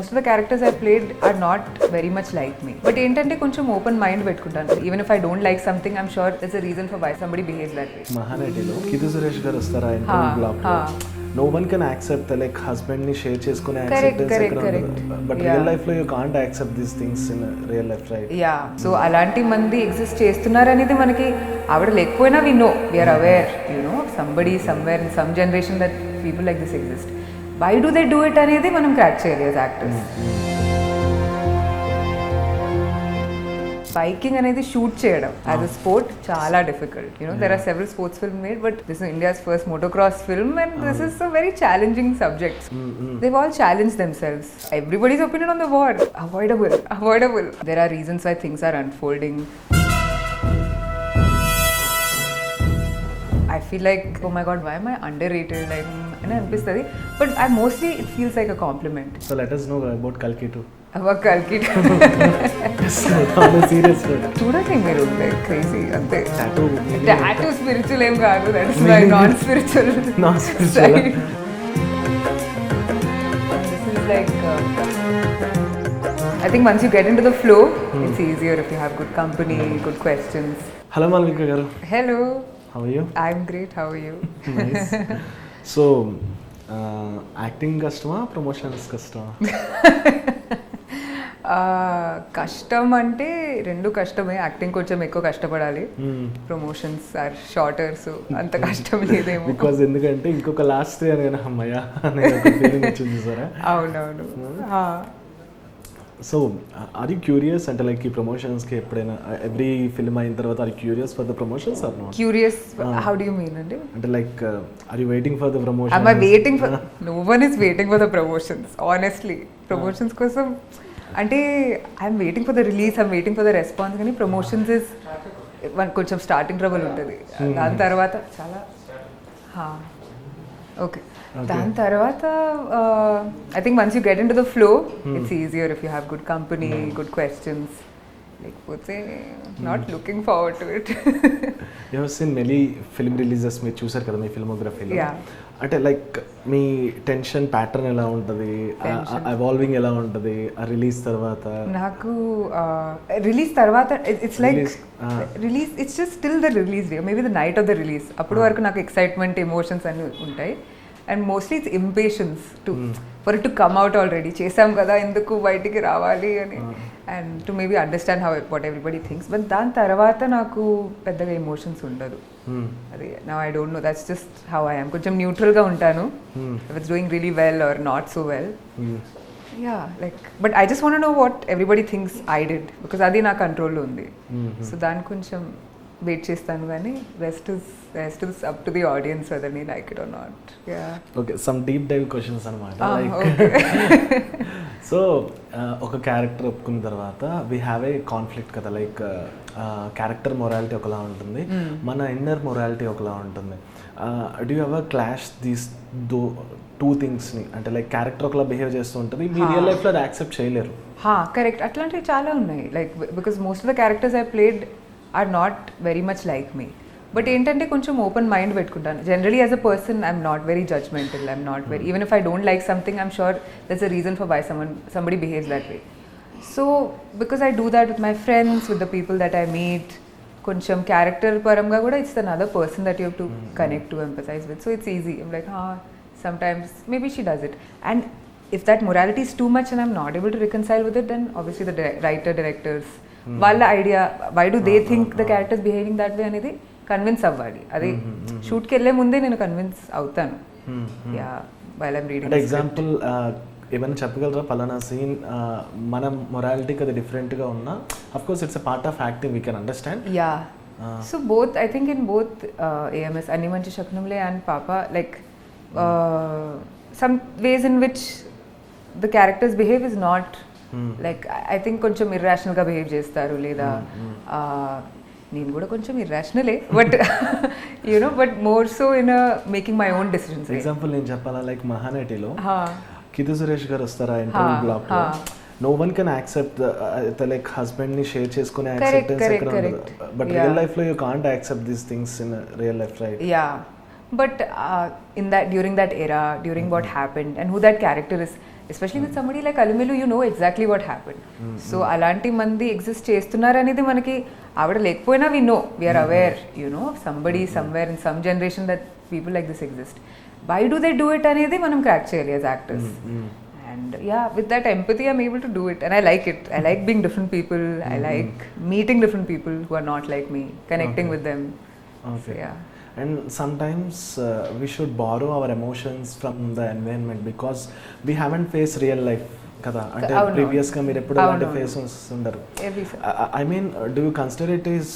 most of the characters I played are not very much like me. But ఏంటంటే కొంచెం open mind పెట్టుకుంటాను. Even if I don't like something, I'm sure there's a reason for why somebody behaves that way. మహానటిలో కిదు సురేష్ గారు వస్తారా interview blog లో no one can accept like husband ni share చేసుకునే acceptance correct. But real life లో you can't accept these things in real life, right? Yeah. So అలాంటి మంది exist చేస్తున్నారు అనేది మనకి ఆవిడ లేకపోయినా we know, we are aware, you know, somebody somewhere in some generation that people like this exist. Why do they do it అనేది మనం crack చేయాలి as actors. బైకింగ్ అనేది షూట్ చేయడం యాజ్ అ స్పోర్ట్ చాలా difficult. You know there are several sports film made, but this is India's first motocross film and this is a very challenging subject. They've all challenged themselves. Everybody's opinion on the war, avoidable. There are reasons why things are unfolding. I feel like, oh my god, why am I underrated? And అనిపిస్తుంది, but I mostly it feels like a compliment. So let us know about Kalki too. About Kalki too. On a serious note. చూడండి మీరు like crazy అంతే. Tattoo spiritual ఏం కాదు, that is my non-spiritual. side. This is like I think once you get into the flow, it's easier if you have good company, good questions. Hello Malvika garu. Hello. How are you? I'm great. How are you? Nice. So, acting కష్టమా, promotions కష్టమా? కష్టం అంటే రెండు కష్టమే. Acting కొంచెం ఎక్కువ కష్టపడాలి, promotions are shorter, so అంత కష్టం లేదేమో. బికాజ్ ఎందుకంటే ఇంకొక లాస్ట్ అని అమ్మయ్య అనే ఫీలింగ్ వచ్చింది సారా. అవునవును. సో ఆర్ యూ క్యూరియస్ అంటే లైక్ ఈ ప్రమోషన్స్కి ఎప్పుడైనా ఎవ్రీ ఫిల్మ్ అయిన తర్వాత are curious for the promotions or not? Curious, how do you mean అండి? అంటే like are you waiting for the promotion? am I waiting for no one is waiting for the promotions honestly. Promotions కోసం అంటే I'm waiting for the release, I'm waiting for the response. కానీ promotions is కొంచెం starting trouble ఉంటుంది. దాని తర్వాత చాలా okay, దాని తర్వాత I think once you get into the flow, it's easier if you have good company, good questions. లేకపోతే not looking forward to it. You have seen many film releases మీరు చూసారు కదా మీ ఫిల్మోగ్రఫీలో. అంటే లైక్ మీ tension pattern ఎలా ఉంటుంది, evolving ఎలా ఉంటుంది ఆ రిలీజ్ తర్వాత? నాకు రిలీజ్ తర్వాత it's like release, it's just still the release day, maybe the knight of the release. అప్పటి వరకు నాకు ఎక్సైట్మెంట్, ఎమోషన్స్ అన్నీ ఉంటాయి. And mostly it's impatience for it to come out. Already చేసాం కదా, ఎందుకు బయటికి రావాలి అని, and to maybe understand how what everybody thinks. But దాని తర్వాత నాకు పెద్దగా ఎమోషన్స్ ఉండదు. అది now I don't know, that's just how I yam. కొంచెం న్యూట్రల్గా ఉంటాను, if it's doing really well or not so well. Yeah like, but I just want know what everybody thinks I did, because అది నా కంట్రోల్లో ఉంది. So దాన్ని కొంచెం wait చేస్తాను, కానీ rest is up to the audience whether they like it or not. Yeah okay, some deep dive questions అన్నమాట. So ఒక క్యారెక్టర్ ఒప్పుకున్న తర్వాత వీ హ్యావ్ ఏ కాన్ఫ్లిక్ట్ కదా, లైక్ క్యారెక్టర్ మొరాలిటీ ఒకలా ఉంటుంది, మన ఇన్నర్ మొరాలిటీ ఒకలా ఉంటుంది. Do you ever clash these two థింగ్స్ని? అంటే లైక్ క్యారెక్టర్ ఒకలా బిహేవ్ చేస్తూ ఉంటుంది, మీ రియల్ లైఫ్లో అది యాక్సెప్ట్ చేయలేరు. కరెక్ట్, అట్లాంటివి చాలా ఉన్నాయి. Like because most of the characters I played are not very much like me. But ఏంటంటే కొంచెం ఓపెన్ మైండ్ పెట్టుకుంటాను. Generally as a person I'm not very judgemental, I'm not very, even if I don't like something, I'm sure that's a reason for why somebody behaves that way. So because I do that with my friends, with the people that I meet, కొంచెం character పరంగా కూడా it's another person that you have to connect to, empathise with. So it's easy. I'm like sometimes maybe she does it, and if that morality is too much and I'm not able to reconcile with it, then obviously the writer, directors, వాళ్ళ idea, why do they think the characters behaving that way అనేది convince అవ్వాలి. అది షూట్కి వెళ్ళే ముందే నేను convince అవుతాను. Yeah while I'm reading. Example ఏమైనా చెప్పగలరా, పలానా సీన్ మన మొరాలిటీకి అది డిఫరెంట్గా ఉన్నా, of course it's a part of acting, we can understand. Yeah, so both I think in both AMS అన్ని మంచి శకునంలే అండ్ పాప, like some ways in which the characters behave is not like, I think కొంచెం irrational గా behave చేస్తారు, లేదా నేను కూడా కొంచెం irrational, but you know, but more so in a making my own decisions. Example నేను చెప్పాలా, లైక్ మహానటిలో కిదు సురేష్ గారు వస్తారా ఇంటర్వ్యూ బ్లాగ్ లో, no one can accept the like husband ni share చేసుకునే acceptance ఎక్కడ ఉండదు. But real life లో you can't accept these things in real life, right? Yeah, but in that, during that era, during what happened and who that character is, especially with somebody like Alamelu you know exactly what happen. So అలాంటి మంది exist చేస్తున్నారు అనేది మనకి ఆవిడ లేకపోయినా we know, we're aware you know somebody somewhere in some generation that people like this exist. Why do they do it అనేది మనం crack చేయాలి as actors. And yeah, with that empathy, I'm able to do it, and I like it. I like being different people. I like meeting different people who are not like me, connecting with them. Okay. So, yeah. And sometimes we should borrow our emotions from the environment because we haven't faced real life. Kada ante previous ga meer eppudu alante face undaru. I mean, do you consider it is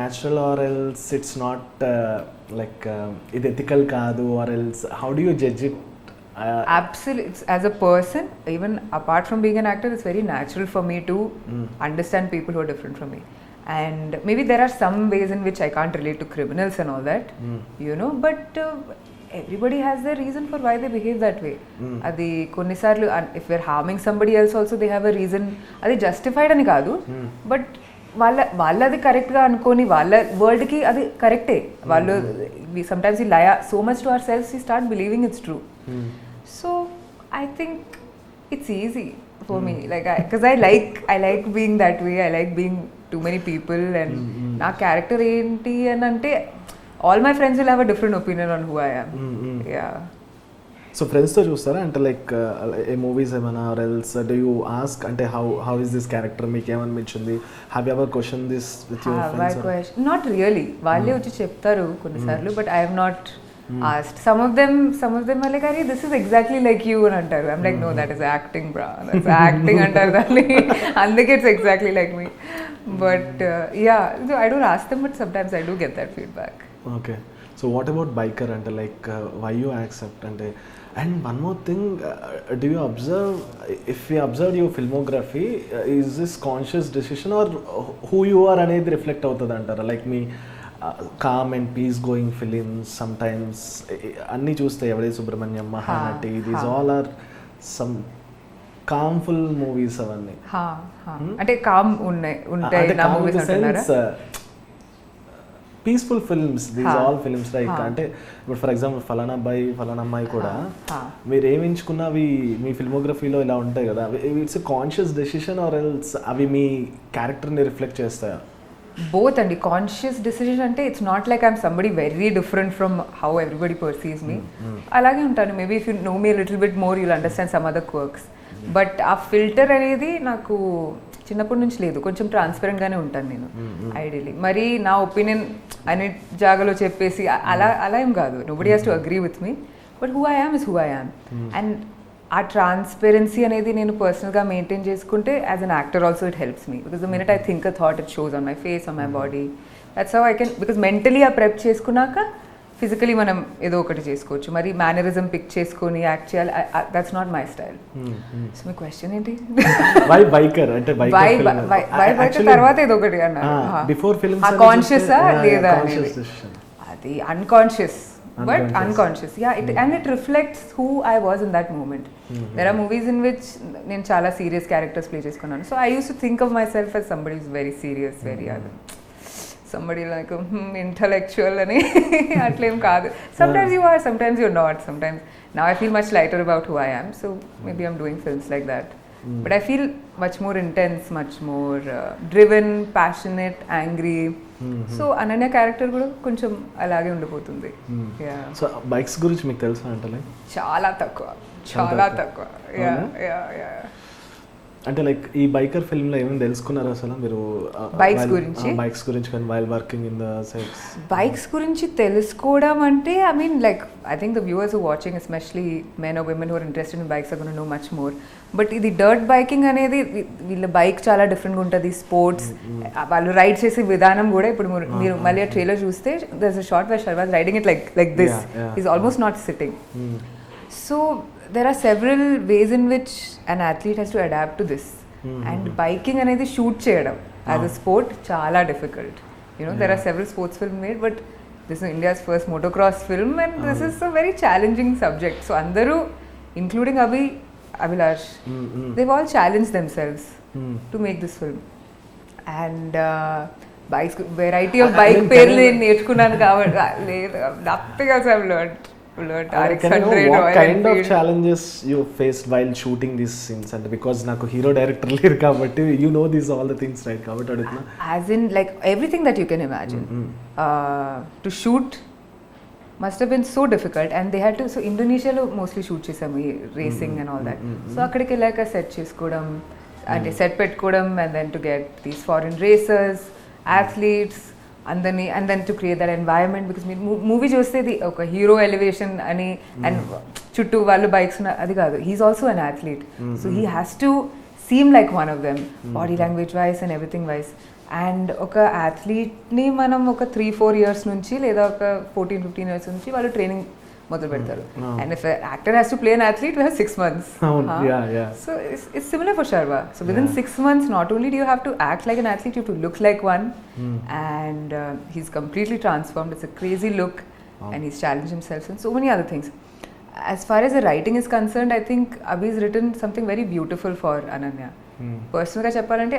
natural or else it's not like it ethical kaadu, or else how do you judge it? Absolutely. As a person, even apart from being an actor, it's very natural for me to understand people who are different from me. And maybe there are some ways in which I can't relate to criminals and all that, you know, but everybody has their reason for why they behave that way. Adi konnisarlu, if we're harming somebody else also, they have a reason. Adi justified ani kaadu, but వాళ్ళది కరెక్ట్గా అనుకొని వాళ్ళ వర్డ్కి అది కరెక్టే. వాళ్ళు sometimes we lie so much to ourselves, we start believing it's true. So I think it's easy for me, like because I like being that way. I like being too many people, and నా character ఏంటి అని అంటే all my friends will have a different opinion on who I am. Yeah. So ఫ్రెండ్స్తో చూస్తారా అంటే like ఏ movies ఏమైనా, or else do you ask అంటే how is this character, మీకు ఏమనిపించింది, have you ever question this with your friends? Not really. వాళ్ళే వచ్చి చెప్తారు కొన్నిసార్లు, but I have not asked. Some of them are like, "Arey, this is exactly like you" and antaru. I'm like, "No, that is acting, bro. That's acting antaru dalli. Andike it's exactly like me." But yeah, so I don't ask them, but sometimes I do get that feedback. Okay. So what about biker ante like why you accept ante? And one more thing, do you observe, if we observe your filmography, is this conscious decision or who you are అనేది reflect అవుతుంది అంటారా? Like మీ calm and peace going films sometimes అన్నీ చూస్తే Yevade Subramanyam, Mahanati, these all are some calmful movies అవన్నీ. అంటే calm ఉంటాయి నా మూవీస్ అంటున్నారా? Peaceful films, these all films like అంటే ఇప్పుడు ఫర్ ఎగ్జాంపుల్ ఫలానా అబ్బాయి ఫలానా అమ్మాయి కూడా మీరు ఏమి ఎంచుకున్నవి మీ ఫిల్మోగ్రఫీలో ఇలా ఉంటాయి కదా, it's a conscious decision or else అవి మీ క్యారెక్టర్ని రిఫ్లెక్ట్ చేస్తాయా? బోత్ అండి. కాన్షియస్ డెసిషన్ అంటే it's not like I'm somebody very different from how everybody perceives me. అలాగే ఉంటాను. Maybe if you know me little bit more you'll understand some other quirks. But ఆ filter అనేది నాకు చిన్నప్పటి నుంచి లేదు. కొంచెం ట్రాన్స్పరెంట్గానే ఉంటాను నేను ఐడియలీ. మరి నా ఒపీనియన్ అనే జాగాలో చెప్పేసి అలా ఏం కాదు. Nobody has to agree with me, but who I yam is who I yam. And ఆ ట్రాన్స్పరెన్సీ అనేది నేను పర్సనల్గా మెయింటైన్ చేసుకుంటే as an actor also it helps me. Because the minute I think a thought it shows on my face, on my body. That's how I can, because mentally ఆ prep చేసుకున్నాక physically మనం ఏదో ఒకటి చేసుకోవచ్చు. మరి mannerism pick చేసుకొని act చేయాలి, that's not my style. So me question ఏంటి? వై బైకర్ అంటే బైకర్ తర్వాత ఏదో ఒకటి అన్నారు. బిఫోర్ ఫిల్మ్స్ కాన్షియసా లేదా అది unconscious, but unconscious. And it reflects who I was in that moment. There are movies in which నేను చాలా సీరియస్ క్యారెక్టర్స్ ప్లే చేసుకున్నాను. So I used to think of myself as somebody who's very serious, very somebody like intellectual అని అట్లేం కాదు. Sometimes you are, sometimes you're not. Sometimes now I feel much lighter about who I am, so maybe I'm doing films like that. But I feel much more intense, much more driven, passionate, angry. So Ananya character కూడా కొంచెం అలాగే ఉండిపోతుంది. So bikes గురించి మీకు తెలుసా అంటే? చాలా తక్కువ. అంటే లైక్ ఈ బైకర్ ఫిల్మ్లో ఏమైనా తెలుసుకున్నారు అసలు మీరు బైక్స్ గురించి కానీ while working in the sets? Bikes గురించి తెలుసుకోవడం అంటే I mean like I think the viewers who watching especially men or women who are interested in bikes are gonna know much more. But ఇది dirt biking అనేది వీళ్ళ bike చాలా డిఫరెంట్గా ఉంటుంది. Sports వాళ్ళు రైడ్ చేసే విధానం కూడా ఇప్పుడు మీరు మళ్ళీ ఆ ట్రైలర్ చూస్తే there is a shot where Sharwa's riding it like this, is almost not sitting. So there are several ways in which an athlete has to adapt to this. And biking అనేది shoot చేయడం as a sport చాలా difficult. You know, there are several sports films made, but this is India's first motocross film, and this is a very challenging subject. So andaru, including Abhilash, they've all challenged themselves to make this film. And bikes, variety of bike పేర్లు నేను నేర్చుకున్నాను కాబట్టి లేదు, nothing else I've learned. What kind of challenges you faced while shooting these scenes? And because నాకు hero director లేరు కాబట్టి you know these all the things, right? కాబట్టి అడుగుతున్నా. As in like everything that you can imagine. To shoot must have been so difficult, and they had to, so Indonesia lo mostly shoot చేసాము racing and all that. So అక్కడికి వెళ్ళాక set చేసుకోవడం, అంటే set పెట్టుకోవడం, and then to get these foreign racers, athletes, అందరినీ, and then to create that environment, because మీరు movie చూస్తే ఒక హీరో ఎలివేషన్ అని అండ్ చుట్టూ వాళ్ళు బైక్స్ అది కాదు, he's also an athlete, so he has to seem like one of them body language wise and everything wise. And ఒక అథ్లీట్ని మనం ఒక 3-4 years నుంచి లేదా ఒక 14-15 years నుంచి వాళ్ళు ట్రైనింగ్ మొదలు పెడతారు. And if actor has to play an athlete we have 6 months. So it's similar for Sharwa. So within 6 months, not only do you have to act like an athlete, you have to look like one. And he's completely transformed. It's a crazy look. And he's challenged himself and so many other things. As far as the writing is concerned, I think Abhi's written something very beautiful for Ananya. Personally ga cheppalante,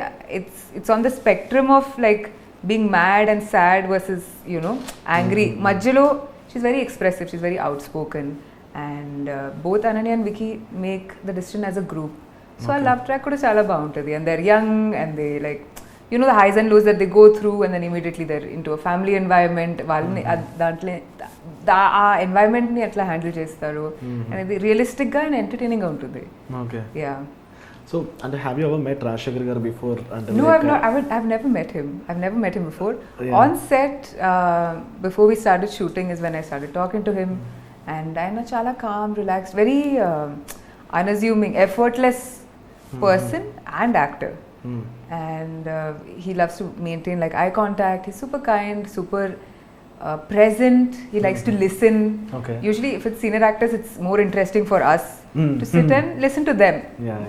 it's on the spectrum of like being mad and sad versus, you know, angry. Majjalo she's very expressive, she's very outspoken, and both Ananya and Vicky make the decision as a group. So our love track kuda chaala baaguntadi, and they're young and they like, you know, the highs and lows that they go through, and then immediately they're into a family environment. Valni dantle aa environment ni atla handle chestaru, and it realistic ga and entertaining ga untundi. Okay. Yeah. So, and have you ever met Rajshekhar garu before? No, I've not. I've never met him. I've never met him before. On set, before we started shooting is when I started talking to him, and I'm chala calm, relaxed, very unassuming, effortless person and actor. And he loves to maintain like eye contact. He's super kind, super present. He likes to listen. Okay. Usually if it's senior actors, it's more interesting for us to sit and listen to them.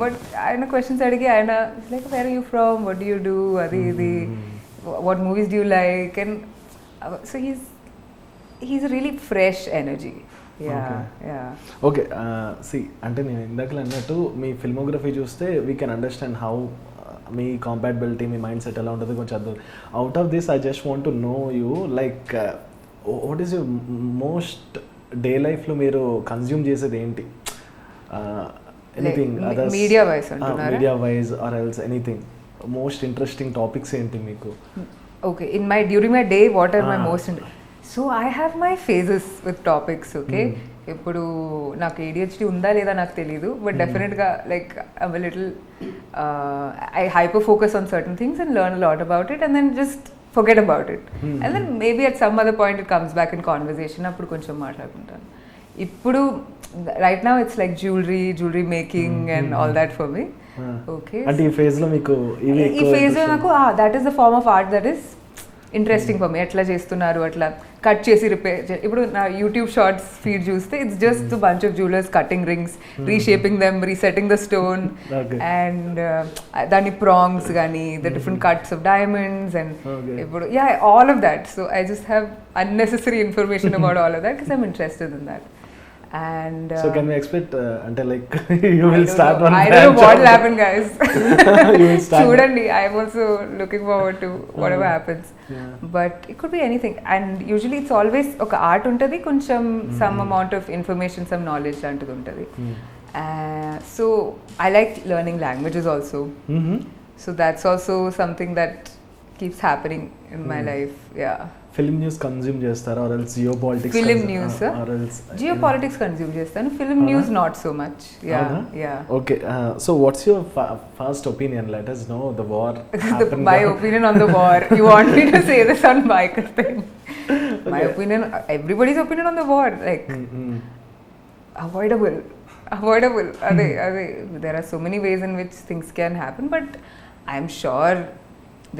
But I know questions adigi, he's like, where are you from, what do you do, what movies do you like, and so he's a really fresh energy. Okay. See, అంటే నేను ఇందాకలు అన్నట్టు మీ filmography చూస్తే we can understand how me compatibility, me mind set ఎలా ఉంటుంది కొంచెం అర్థం. Out of this I just want to know you like what is your most day లైఫ్లో మీరు కన్జ్యూమ్ చేసేది ఏంటి? Anything media wise or else anything most interesting topics ఏంటి మీకు? Okay, during my day, what are my most so I have my phases with topics, okay? ఇప్పుడు నాకు ADHD ఉందా లేదా నాకు తెలీదు, బట్ డెఫినెట్గా like I'm little I hyper focus on certain things and learn lot about it and then just forget about it and then maybe at some other point it comes back in conversation, అప్పుడు కొంచెం మాట్లాడుకుంటాను. ఇప్పుడు right now it's like jewellery making and all that for me. Okay, అంటే ఈ ఫేజ్లో మీకు ఈ ఫేజ్లో నాకు that is the form of art that is interesting for మీ. ఎట్లా చేస్తున్నారు, అట్లా కట్ చేసి రిపేర్. ఇప్పుడు నా యూట్యూబ్ షార్ట్స్ ఫీడ్ చూస్తే it's just bunch of jewellers cutting rings, reshaping them, resetting the stone and దాని ప్రాంగ్స్ కానీ the different cuts of diamonds and ఇప్పుడు all of that. So I just have unnecessary information about all of that because I'm interested in that. And so can we expect ante like you will start one? I don't know what will happen, guys. You will start. Chudandi, I'm also looking forward to whatever happens. But it could be anything, and usually it's always oka art untadi, koncham some amount of information, some knowledge lantadi untadi. So I like learning languages also. So that's also something that keeps happening in my life. Film news consume చేస్తారా or else geopolitics? Film news geopolitics consume చేస్తాను, film news not so much. Okay, so what's your first opinion? Let us know the war. My opinion on the war. You want me to say this on mic thing? My opinion, everybody's opinion on the war, like avoidable. Ade there are so many ways in which things can happen, but I'm sure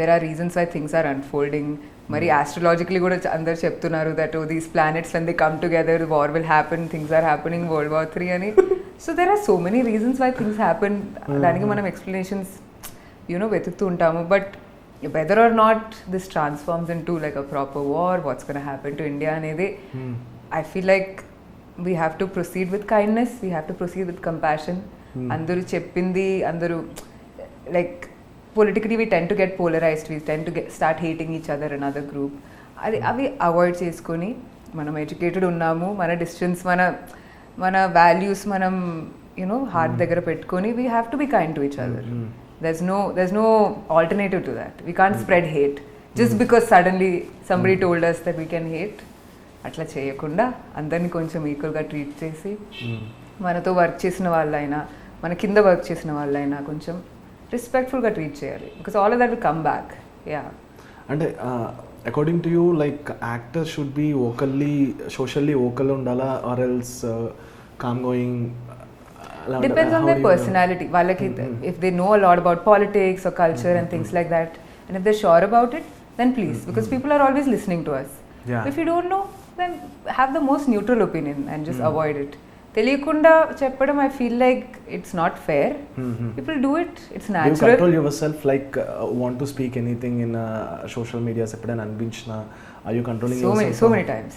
there are reasons why things are unfolding. మరి ఆస్ట్రాలజికలీ కూడా అందరు చెప్తున్నారు that these planets when they come together war will happen, things are happening, World War III అని. So there are so many reasons why things happen. దానికి మనం explanations వెతుకుతూ ఉంటాము. But whether or not this transforms into like a proper war, what's going to happen to India అనేది, I feel like we have to proceed with kindness, we have to proceed with compassion. అందరూ చెప్పింది అందరూ like politically we tend to get polarized, we tend to start hating each other, another group. అవి avoid చేసుకొని మనం educated ఉన్నాము, మన distance, మన values మనం హార్ట్ దగ్గర పెట్టుకొని we have to be kind to each other. there's no alternative to that. We can't spread hate just because suddenly somebody told us that we can hate. అట్లా చేయకుండా అందరినీ కొంచెం ఈక్వల్గా ట్రీట్ చేసి మనతో వర్క్ చేసిన వాళ్ళైనా మన కింద వర్క్ చేసిన వాళ్ళైనా కొంచెం రెస్పెక్ట్ఫుల్గా ట్రీట్ చేయాలి, because all of that will come back. Yeah, అంటే according to you like actor should be socially vocal ఉండాలా or else calm going? Depends on their personality. Valaki, if they know a lot about politics or culture and things like that, and if they're sure about it, then please, because people are always listening to us. Yeah. If you don't know, then have the most neutral opinion and just avoid it. తెలియకుండా చెప్పడం, I feel like it's not fair. People do it, it's natural. Do you control yourself, like want to speak anything in social media ఎప్పుడైనా అనిపించినా? Are you controlling yourself? So many times.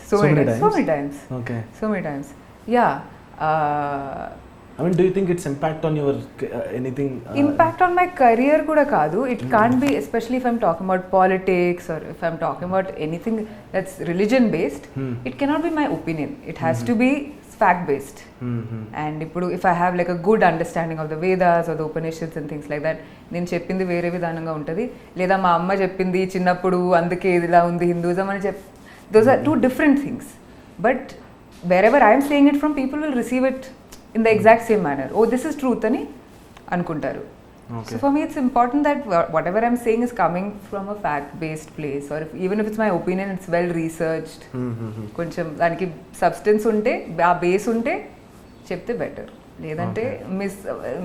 Okay. So many times. Yeah. I mean, do you think it's impact on your anything? Impact on my career kuda kaadu. It can't be, especially if I'm talking about politics or if I'm talking about anything that's religion based. It cannot be my opinion. It has to be fact based. And if I have like a good understanding of the Vedas or the Upanishads and things like that, నేను చెప్పింది వేరే విధానంగా ఉంటుంది, లేదా మా అమ్మ చెప్పింది చిన్నప్పుడు అందుకే ఇదిలా ఉంది హిందూజం అని those are two different things. But wherever I'm saying it from, people will receive it in the exact same manner. Oh, this is truth ani anukuntaru. Okay. So for me it's important that whatever I'm saying is coming from a fact based place, or even if it's my opinion, it's well researched. కొంచెం దానికి substance ఉంటే, ఆ base ఉంటే చెప్తే better. లేదంటే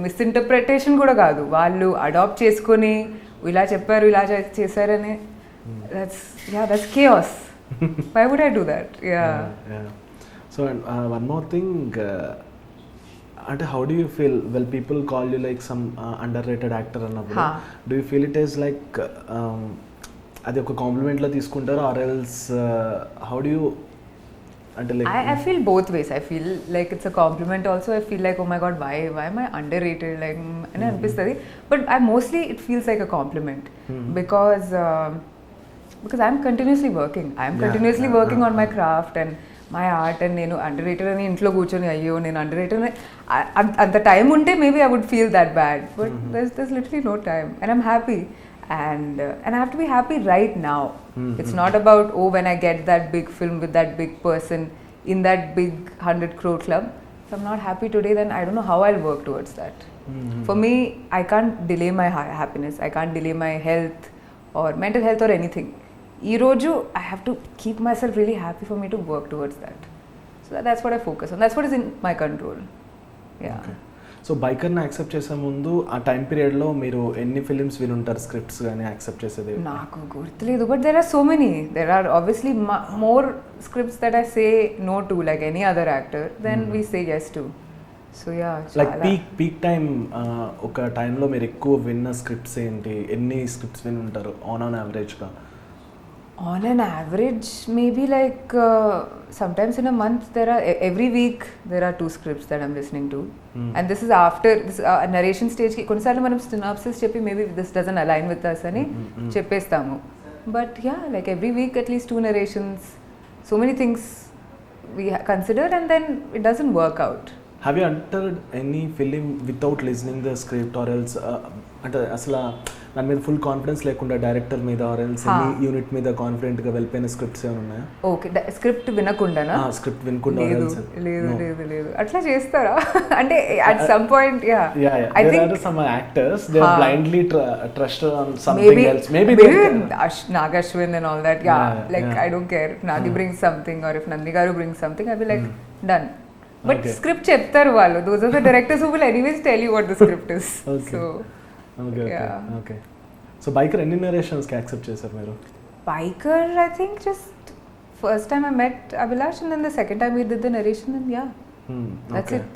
misinterpretation కూడా కాదు, వాళ్ళు అడాప్ట్ చేసుకొని ఇలా చెప్పారు ఇలా చేశారని, that's chaos. Why would I do that? Yeah. So one more thing, అంటే how do you feel when people call you like some underrated actor అన్నప్పుడు? Do you feel it as like అది ఒక complement లా తీసుకుంటారా, or else how do you, అంటే like I feel both ways. I feel like it's a compliment also. I feel like, oh my god, why am I underrated, like అని అనిపిస్తుంది. But it feels like a compliment because I'm continuously working. Working on my craft and my art, and నేను underrated అని ఇంట్లో కూర్చొని అయ్యో నేను underrated అంత time ఉంటే maybe I would feel that bad, but there's literally no time and I'm happy, and I have to be happy right now. It's not about, oh, when I get that big film with that big person in that big 100 crore club. If I'm not happy today, then I don't know how I'll work towards that. For me, I can't delay my happiness, I can't delay my health or mental health or anything. ఈ రోజు I have to keep myself really happy for me to work towards that. So that's what I focus on. That's what is in my control. Yeah. Okay. So బైకర్ని accept చేసే ముందు ఆ time పీరియడ్లో మీరు ఎన్ని films వినుంటారు, scripts కానీ accept చేసేది? నాకు గుర్తులేదు, but there are so many. There are obviously more scripts that I say no to, like any other actor, than we say yes to. So yeah, like peak time, ఒక టైంలో మీరు ఎక్కువ విన్న scripts ఏంటి, ఎన్ని స్క్రిప్ట్స్ వినుంటారు on యావరేజ్గా? On an average, maybe like sometimes in a month every week there are 2 scripts that I'm listening to. And this is after this narration stage ki konnisaarlu manam synopsis cheppi maybe this doesn't align with us ani cheppestamu. But yeah, like every week at least 2 narrations. So many things we consider and then it doesn't work out. Have you entered any film without listening the script, or else అంటే అసలు దాని మీద full confidence లేకుండా director మీద or else any unit మీద కాన్ఫిడెంట్గా వెళ్ళిపోయిన scripts ఏమైనా ఉన్నాయా? Okay, script వినకుండానా? స్క్రిప్ట్ వినకుండా లేదు అట్లా చేస్తారా? అంటే at some point I think some actors they are blindly trusted on something else, maybe Nag Ashwin and all that. Like I don't care if Nagi brings something or if Nandi garu brings something, I'll be like done. But script చెప్తారు వాళ్ళు. Those are the directors who will anyways tell you what the script is. Okay. So biker ఎన్ని narrations కి accept చేశారు మీరు? Biker, I think just first time I met Abhilash and then the second time we did the narration, and that's it.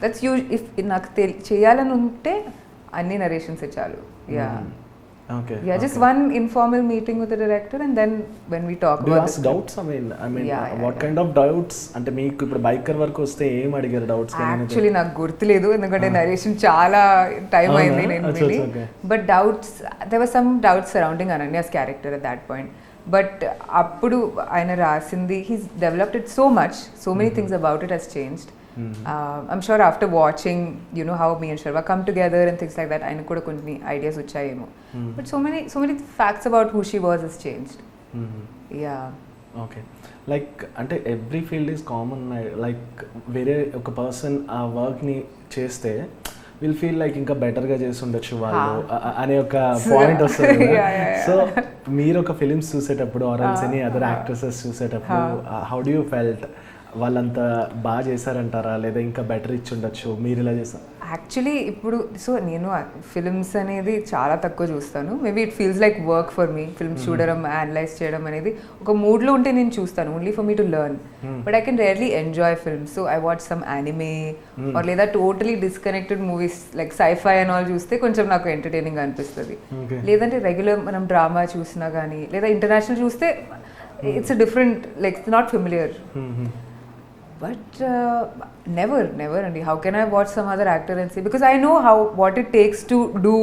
That's if నాకు చేయాలని ఉంటే అన్ని narrations చాలు. Okay. Just one informal meeting with the director, and then when we talk Do about you ask doubts? I mean, what kind of doubts? అంటే మీకు ఇప్పుడు biker వరకు వస్తే ఏం అడిగారు డౌట్స్? యాక్చువల్లీ నాకు గుర్తులేదు, ఎందుకంటే నరేషన్ చాలా టైం అయింది నేను విని. But doubts, there were some doubts surrounding Ananya's character at that point. But అప్పుడు ఆయన రాసింది he's developed it so much, so many things about it has changed. I'm sure after watching, you know, how me and Sharwa come together and things like that, ఆయన కూడా కొన్ని ideas వచ్చాయేమో. But so many facts about who she was has changed. Yeah. Okay, like అంటే every field is common. Like వేరే ఒక person ఆ వర్క్ని చేస్తే విల్ ఫీల్ లైక్ ఇంకా బెటర్గా చేసి ఉండొచ్చు వాళ్ళు అనే ఒక పాయింట్ వస్తుంది. సో మీరు ఒక ఫిలిమ్స్ చూసేటప్పుడు or else any other actresses చూసేటప్పుడు హౌ డూ యూ ఫెల్ట్? వాళ్ళంతా బాగా చేశారంటారా, లేదా ఇంకా బెటర్ ఇచ్చి ఉండొచ్చు, మీరు ఇలా చేస్తారు? యాక్చువల్లీ ఇప్పుడు సో నేను ఫిల్మ్స్ అనేది చాలా తక్కువ చూస్తాను. Maybe it feels like work for me. Films చూడడం, అనలైజ్ చేయడం అనేది ఒక మూడ్లో ఉంటే నేను చూస్తాను, only for me to learn. But I can rarely enjoy films. So I watch some anime or లేదా totally disconnected movies like sci-fi and all చూస్తే కొంచెం నాకు ఎంటర్టైనింగ్ అనిపిస్తుంది. లేదంటే రెగ్యులర్ మనం డ్రామా చూసినా కానీ లేదా ఇంటర్నేషనల్ చూస్తే it's a different, like it's not familiar. But never Andy, how can I watch some other actor and say, because I know what it takes to do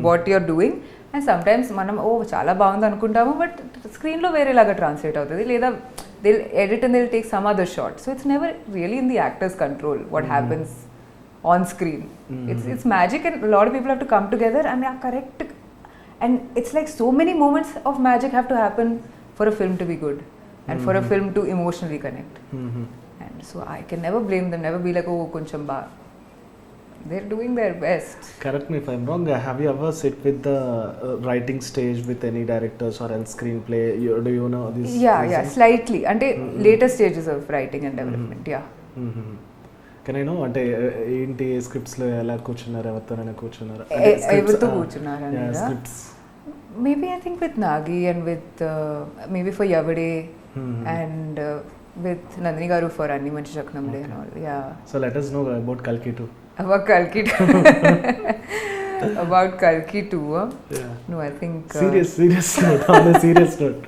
what you're doing, and sometimes manam chala bagundi anukuntamu but screen lo vere laga translate avutadi, leda they'll edit and they'll take some other shot. So it's never really in the actor's control what happens on screen. It's magic, and a lot of people have to come together and they are correct, and it's like so many moments of magic have to happen for a film to be good and for a film to emotionally connect. So I can never blame them, never be like, oh, koncham ba. They're doing their best. Correct me if I'm wrong. Have you ever sit with the writing stage with any directors or else screenplay? Do you know this? Yeah, slightly. Ante later stages of writing and development, yeah. Can I know అంటే ఏంటి scripts లో ఎలా కూర్చున్నారు, ఎవరితోనైనా కూర్చున్నారు? ఎవరితో కూర్చున్నారు అనేది scripts maybe I think with Nagi and with maybe for Yavade and with Nandini garu for Anni Manchi Chaknamle and all. Yeah. So let us know about Kalki too. About Kalki too. About Kalki too. Yeah. No, I think serious note. On a serious note.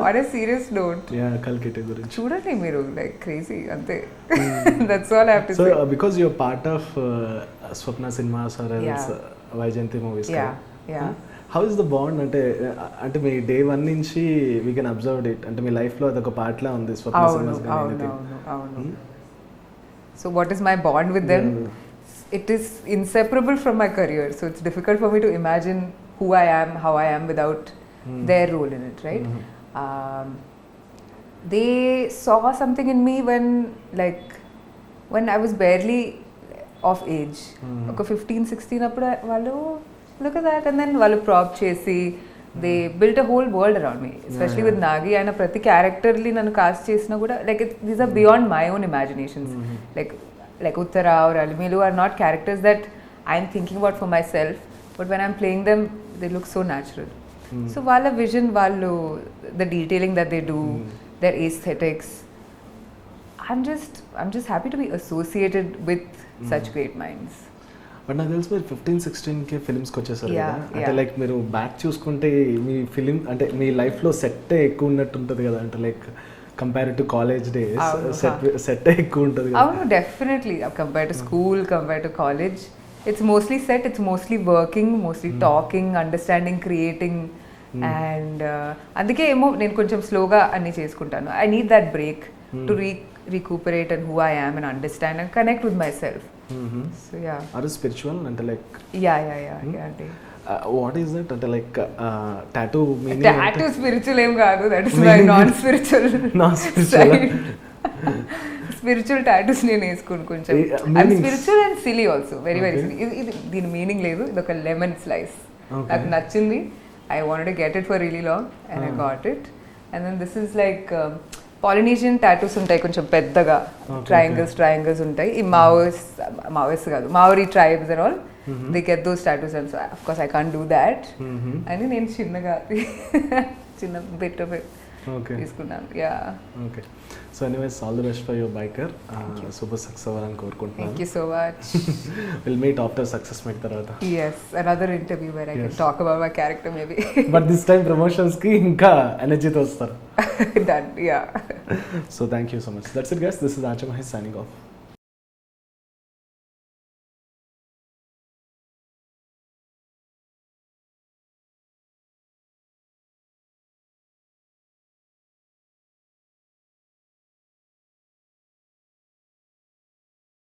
On a serious note. Yeah, Kalki too gurinchi. Chudandi meeru like crazy ante. That's all I have to say. So because you're part of Swapna Cinemas or else Vaijayanti movies. Yeah. How is the bond? అంటే మీ day 1 నుంచి we can observe it, అంటే మీ లైఫ్లో అదొక పార్ట్లా ఉంది Swapna cinemas. అవును. So what is my bond with them? It is inseparable from my career. So it's difficult for me to imagine who I am, how I am without their role in it, right? They saw something in me when I was barely of age. ఒక 15-16 అప్పుడు వాళ్ళు look at that, and then వాళ్ళు ప్రాప్ చేసి they built a whole world around me, especially with Nagi. ఆయన ప్రతి క్యారెక్టర్లీ నన్ను cost చేసినా కూడా like these are beyond my own imaginations. Like Uttara or Alimilu are not characters that I'm thinking about for myself, but when I'm playing them they look so natural. So వాళ్ళ vision, వాళ్ళు the detailing that they do, their aesthetics, I'm just happy to be associated with such great minds. But నాకు తెలిసి మీరు 15-16కి ఫిలిమ్స్కి వచ్చేసారు కదా, అంటే like మీరు back చూసుకుంటే మీ ఫిలిం అంటే మీ లైఫ్లో సెట్టే ఎక్కువ ఉన్నట్టు ఉంటుంది కదా, అంటే like compare to college days సెట్టే ఎక్కువ ఉంటుంది కదా? అవును, definitely. Compare to school, compare to college, it's mostly set, it's mostly working, mostly talking, understanding, creating. And అందుకే ఏమో నేను కొంచెం స్లోగా అన్నీ చేసుకుంటాను. I need that break to recuperate and who I am and understand and connect with myself. So yeah. Are you spiritual? Ante like yeah. What is it? Ante like tattoo meaning? Tattoo spiritual em kaadu. That is my non-spiritual. Spiritual tattoos నేను వేసుకోను కొంచెం. I'm spiritual and silly also. Very silly. ఇది దీని meaning లేదు. ఇది ఒక lemon slice. నాకు నచ్చింది. I wanted to get it for really long and I got it. And then this is like Polynesian tattoos ఉంటాయి కొంచెం పెద్దగా, ట్రయాంగిల్స్ ఉంటాయి. ఈ మావోయిస్ట్ కాదు, Maori tribes and all, they get those tattoos. And so of course I can't do that అని నేను చిన్న bit తీసుకున్నాను. Yeah. Okay. So anyways all the best for your biker. Super success అవ్వాలని కోరుకుంటున్నాను. Thank you so much. Will meet after success meet తర్వాత. yes, another interview where I can talk about my character maybe. But this time promotions ki ఇంకా ఎనర్జీతో వస్తారు. Done. Yeah. So thank you so much. That's it guys. This is Mahi signing off.